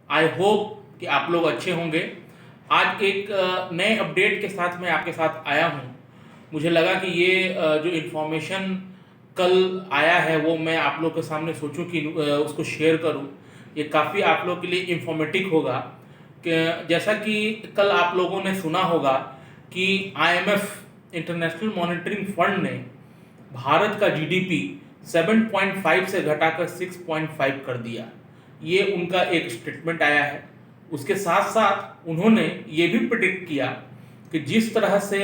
I hope कि आप लोग अच्छे होंगे। आज एक नए अपडेट के साथ मैं आपके साथ आया हूँ। मुझे लगा कि ये जो इन्फॉर्मेशन कल आया है वो मैं आप लोग के सामने सोचूं कि उसको शेयर करूं। ये काफ़ी आप लोग के लिए इन्फॉर्मेटिव होगा कि जैसा कि कल आप लोगों ने सुना होगा कि आईएमएफ इंटरनेशनल मॉनेटरी फंड ने भारत का जीडीपी 7.5 से घटाकर 6.5 कर दिया। ये उनका एक स्टेटमेंट आया है। उसके साथ साथ उन्होंने ये भी प्रिडिक्ट किया कि जिस तरह से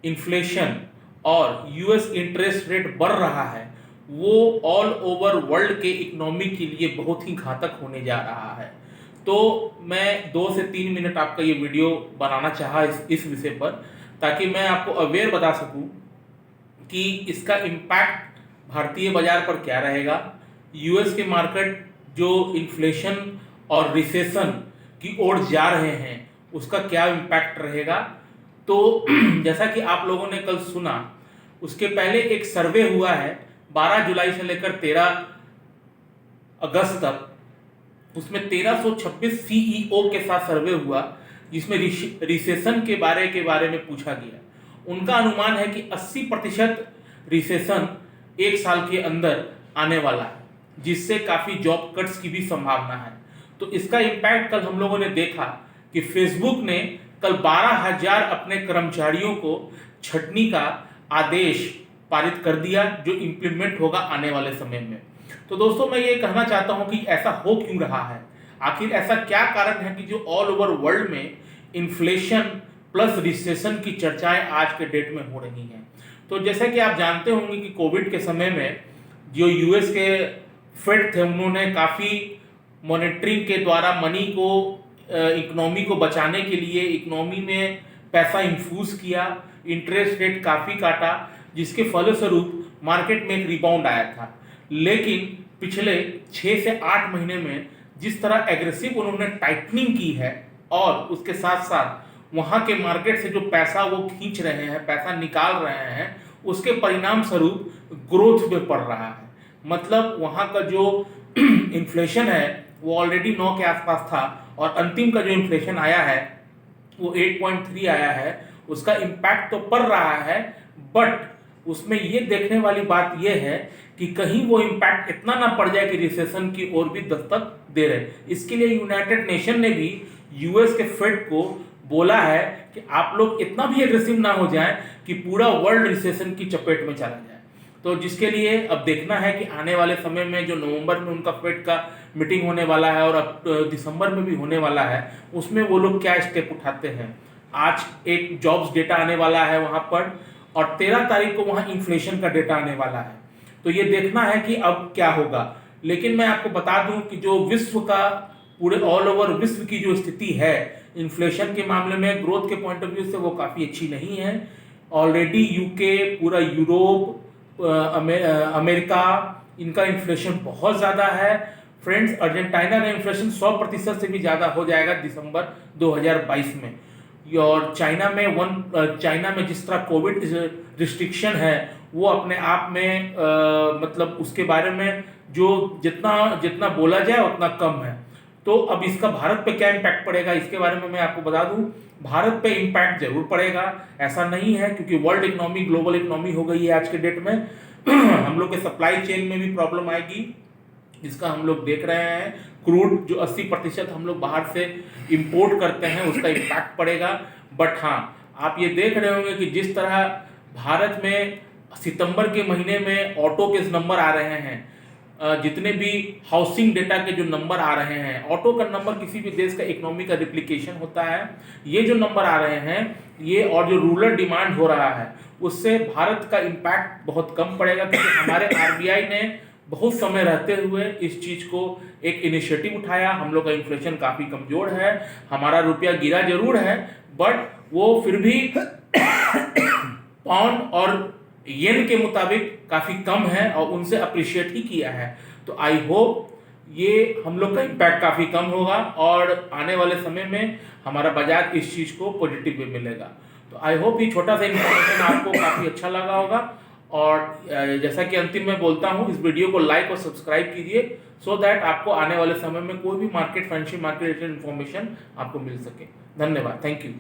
इन्फ्लेशन और यूएस इंटरेस्ट रेट बढ़ रहा है वो ऑल ओवर वर्ल्ड के इकोनॉमी के लिए बहुत ही घातक होने जा रहा है। तो मैं 2 से 3 मिनट आपका ये वीडियो बनाना चाहा इस विषय पर, ताकि मैं आपको अवेयर बता सकूं कि इसका इम्पैक्ट भारतीय बाजार पर क्या रहेगा। यूएस के मार्केट जो इन्फ्लेशन और रिसेशन की ओर जा रहे हैं उसका क्या इम्पैक्ट रहेगा। तो जैसा कि आप लोगों ने कल सुना, उसके पहले एक सर्वे हुआ है 12 जुलाई से लेकर 13 अगस्त तक। उसमें 1326 सीईओ के साथ सर्वे हुआ जिसमें रिसेशन के बारे में पूछा गया। उनका अनुमान है कि 80% रिसेशन एक साल के अंदर आने वाला है, जिससे काफ़ी जॉब कट्स की भी संभावना है। तो इसका इम्पैक्ट कल हम लोगों ने देखा कि फेसबुक ने कल 12,000 अपने कर्मचारियों को छटनी का आदेश पारित कर दिया, जो इम्प्लीमेंट होगा आने वाले समय में। तो दोस्तों, मैं ये कहना चाहता हूं कि ऐसा हो क्यों रहा है, आखिर ऐसा क्या कारण है कि जो ऑल ओवर वर्ल्ड में इन्फ्लेशन प्लस रिसेशन की चर्चाएं आज के डेट में हो रही हैं। तो जैसा कि आप जानते होंगे कि कोविड के समय में जो यूएस के फेड थे उन्होंने काफ़ी मॉनेटरिंग के द्वारा मनी को इकोनॉमी को बचाने के लिए इकोनॉमी में पैसा इन्फ्यूज किया, इंटरेस्ट रेट काफ़ी काटा, जिसके फलस्वरूप मार्केट में एक रिबाउंड आया था। लेकिन पिछले 6 से 8 महीने में जिस तरह एग्रेसिव उन्होंने टाइटनिंग की है और उसके साथ साथ वहाँ के मार्केट से जो पैसा वो खींच रहे हैं, पैसा निकाल रहे हैं, उसके परिणाम स्वरूप ग्रोथ में पड़ रहा है। मतलब वहाँ का जो इन्फ्लेशन है वो ऑलरेडी 9 के आसपास था और अंतिम का जो इन्फ्लेशन आया है वो 8.3 आया है। उसका इम्पैक्ट तो पड़ रहा है, बट उसमें ये देखने वाली बात यह है कि कहीं वो इम्पैक्ट इतना ना पड़ जाए कि रिसेशन की ओर भी दस्तक दे रहे। इसके लिए यूनाइटेड नेशन ने भी यूएस के फेड को बोला है कि आप लोग इतना भी एग्रेसिव ना हो जाएं कि पूरा वर्ल्ड रिसेशन की चपेट में चला जाए। तो जिसके लिए अब देखना है कि आने वाले समय में जो नवंबर में उनका फेड का मीटिंग होने वाला है और अब दिसंबर में भी होने वाला है, उसमें वो लोग क्या स्टेप उठाते हैं। आज एक जॉब्स डेटा आने वाला है वहाँ पर और 13 तारीख को वहाँ इन्फ्लेशन का डेटा आने वाला है। तो ये देखना है कि अब क्या होगा। लेकिन मैं आपको बता दूं कि जो विश्व का पूरे ऑल ओवर विश्व की जो स्थिति है इन्फ्लेशन के मामले में, ग्रोथ के पॉइंट ऑफ व्यू से वो काफ़ी अच्छी नहीं है। ऑलरेडी यूके, पूरा यूरोप, अमेरिका, इनका इन्फ्लेशन बहुत ज़्यादा है। फ्रेंड्स, अर्जेंटीना का इन्फ्लेशन 100% से भी ज़्यादा हो जाएगा दिसंबर 2022 में। और चाइना में जिस तरह कोविड रिस्ट्रिक्शन है वो अपने आप में मतलब उसके बारे में जो जितना जितना बोला जाए उतना कम है। तो अब इसका भारत पे क्या इम्पैक्ट पड़ेगा इसके बारे में मैं आपको बता दूं। भारत पे इम्पैक्ट जरूर पड़ेगा, ऐसा नहीं है, क्योंकि वर्ल्ड इकोनॉमी ग्लोबल इकोनॉमी हो गई है आज के डेट में। हम लोग के सप्लाई चेन में भी प्रॉब्लम आएगी, जिसका हम लोग देख रहे हैं। क्रूड जो 80% हम लोग बाहर से इंपोर्ट करते हैं उसका इम्पैक्ट पड़ेगा। बट हाँ, आप ये देख रहे होंगे कि जिस तरह भारत में सितंबर के महीने में ऑटो के नंबर आ रहे हैं, जितने भी हाउसिंग डेटा के जो नंबर आ रहे हैं, ऑटो का नंबर किसी भी देश का इकोनॉमी का रिप्लिकेशन होता है। ये जो नंबर आ रहे हैं ये, और जो रूरल डिमांड हो रहा है, उससे भारत का इम्पैक्ट बहुत कम पड़ेगा, क्योंकि हमारे आरबीआई ने बहुत समय रहते हुए इस चीज़ को एक इनिशिएटिव उठाया। हम लोग का इन्फ्लेशन काफ़ी कमज़ोर है, हमारा रुपया गिरा जरूर है, बट वो फिर भी पाउंड और येन के मुताबिक काफ़ी कम है और उनसे अप्रिशिएट ही किया है। तो आई होप ये हम लोग का इम्पैक्ट काफ़ी कम होगा और आने वाले समय में हमारा बाजार इस चीज़ को पॉजिटिव वे मिलेगा। तो आई होप ये छोटा सा इन्फॉर्मेशन आपको काफ़ी अच्छा लगा होगा। और जैसा कि अंतिम में बोलता हूँ, इस वीडियो को लाइक और सब्सक्राइब कीजिए सो दैट आपको आने वाले समय में कोई भी market, financial market related information आपको मिल सके। धन्यवाद, थैंक यू।